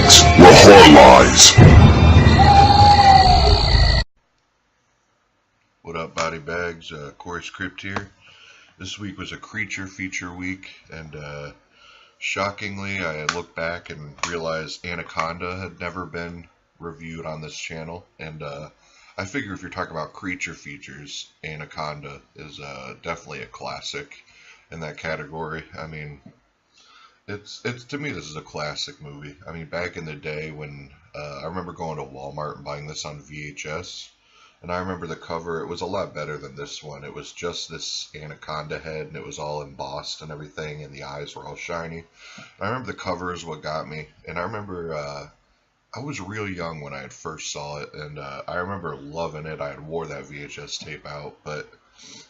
BodyBags, where horror lies. What up, BodyBags? Chorus Crypt here. This week was a creature feature week, and shockingly, I looked back and realized Anaconda had never been reviewed on this channel, and I figure if you're talking about creature features, Anaconda is definitely a classic in that category. I mean, it's to me, this is a classic movie. I mean, back in the day when I remember going to Walmart and buying this on VHS. And I remember the cover, it was a lot better than this one. It was just this anaconda head, and it was all embossed and everything, and the eyes were all shiny. And I remember the cover is what got me. And I remember I was real young when I had first saw it, and I remember loving it. I had wore that VHS tape out, but,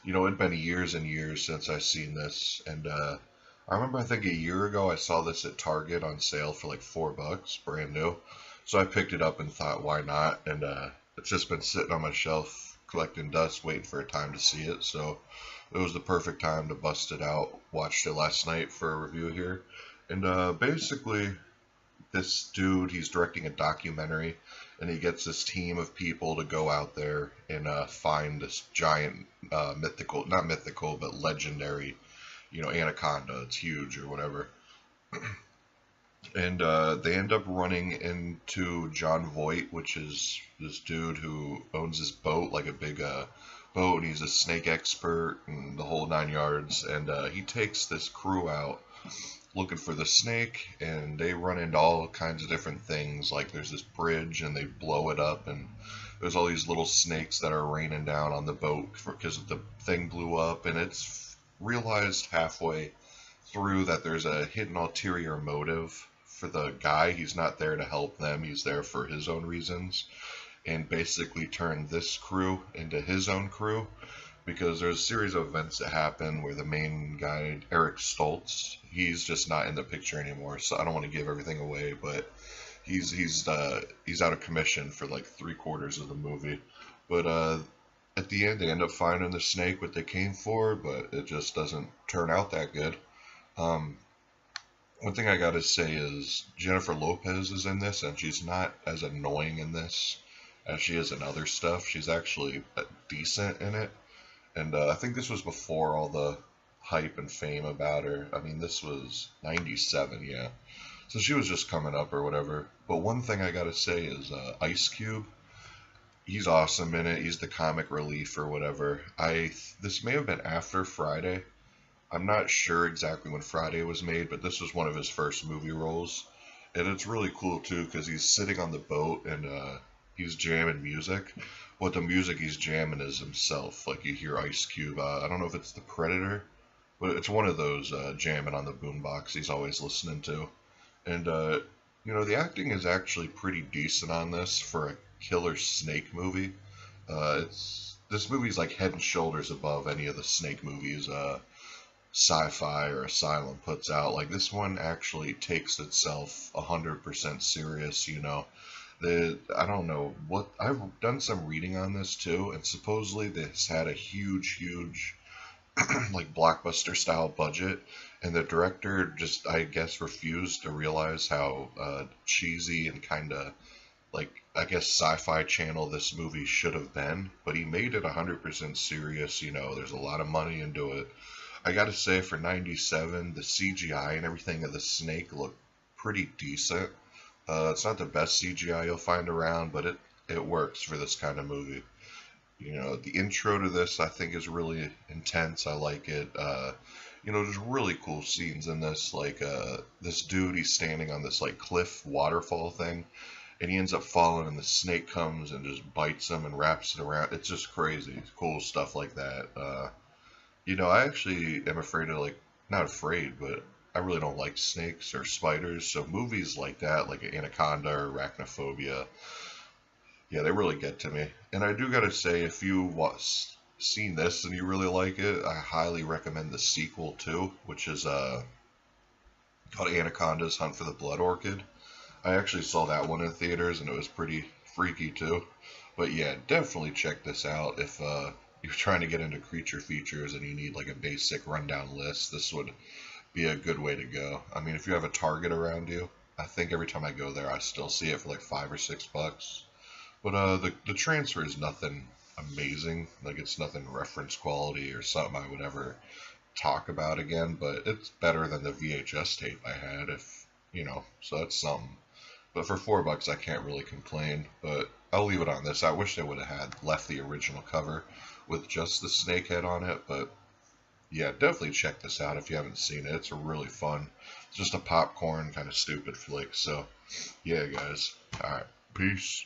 you know, it had been years and years since I seen this. And I remember, I think a year ago, I saw this at Target on sale for like $4, brand new. So I picked it up and thought, why not? And it's just been sitting on my shelf collecting dust, waiting for a time to see it. So it was the perfect time to bust it out. Watched it last night for a review here. And basically, this dude, he's directing a documentary, and he gets this team of people to go out there and find this giant mythical, not mythical, but legendary, you know, anaconda. It's huge or whatever. And they end up running into John Voight, which is this dude who owns this boat, like a big boat, and he's a snake expert and the whole 9 yards. And he takes this crew out looking for the snake, and they run into all kinds of different things. Like there's this bridge, and they blow it up, and there's all these little snakes that are raining down on the boat because the thing blew up. And it's realized halfway through that there's a hidden ulterior motive for the guy. He's not there to help them, he's there for his own reasons, and basically turned this crew into his own crew, because there's a series of events that happen where the main guy, Eric Stoltz, he's just not in the picture anymore, so I don't want to give everything away, but he's out of commission for like 3/4 of the movie. But at the end, they end up finding the snake, what they came for, but it just doesn't turn out that good. One thing I gotta say is Jennifer Lopez is in this, and she's not as annoying in this as she is in other stuff. She's actually decent in it, and I think this was before all the hype and fame about her. I mean, this was 97, yeah. So she was just coming up or whatever. But one thing I gotta say is Ice Cube. He's awesome in it. He's the comic relief or whatever. This may have been after Friday. I'm not sure exactly when Friday was made, but this was one of his first movie roles. And it's really cool, too, because he's sitting on the boat and he's jamming music. What the music he's jamming is himself. Like, you hear Ice Cube. I don't know if it's The Predator, but it's one of those jamming on the boombox he's always listening to. And, you know, the acting is actually pretty decent on this for a killer snake movie. This movie's like head and shoulders above any of the snake movies Sci-Fi or Asylum puts out. Like, this one actually takes itself 100% serious, you know. I don't know what, I've done some reading on this too, and supposedly this had a huge like blockbuster style budget, and the director just, I guess, refused to realize how cheesy and kind of like, I guess, Sci-Fi Channel this movie should have been, but he made it 100% serious. You know, there's a lot of money into it. I gotta say, for 97, the CGI and everything of the snake looked pretty decent. It's not the best CGI you'll find around, but it works for this kind of movie. You know, the intro to this, I think, is really intense. I like it. You know, there's really cool scenes in this, like this dude, he's standing on this like cliff waterfall thing, and he ends up falling, and the snake comes and just bites him and wraps it around. It's just crazy. It's cool stuff like that. You know, I actually am afraid of, like, not afraid, but I really don't like snakes or spiders, so movies like that, like Anaconda or Arachnophobia, yeah, they really get to me. And I do gotta say, if you've seen this and you really like it, I highly recommend the sequel too, which is called Anaconda's Hunt for the Blood Orchid. I actually saw that one in theaters, and it was pretty freaky too. But yeah, definitely check this out if you're trying to get into creature features and you need like a basic rundown list. This would be a good way to go. I mean, if you have a Target around you, I think every time I go there, I still see it for like $5 or $6. But the transfer is nothing amazing. Like it's nothing reference quality or something I would ever talk about again. But it's better than the VHS tape I had, if you know. So that's something. But for $4, I can't really complain. But I'll leave it on this. I wish they would have had left the original cover with just the snake head on it. But yeah, definitely check this out if you haven't seen it. It's really fun. It's just a popcorn kind of stupid flick. So yeah, guys. All right. Peace.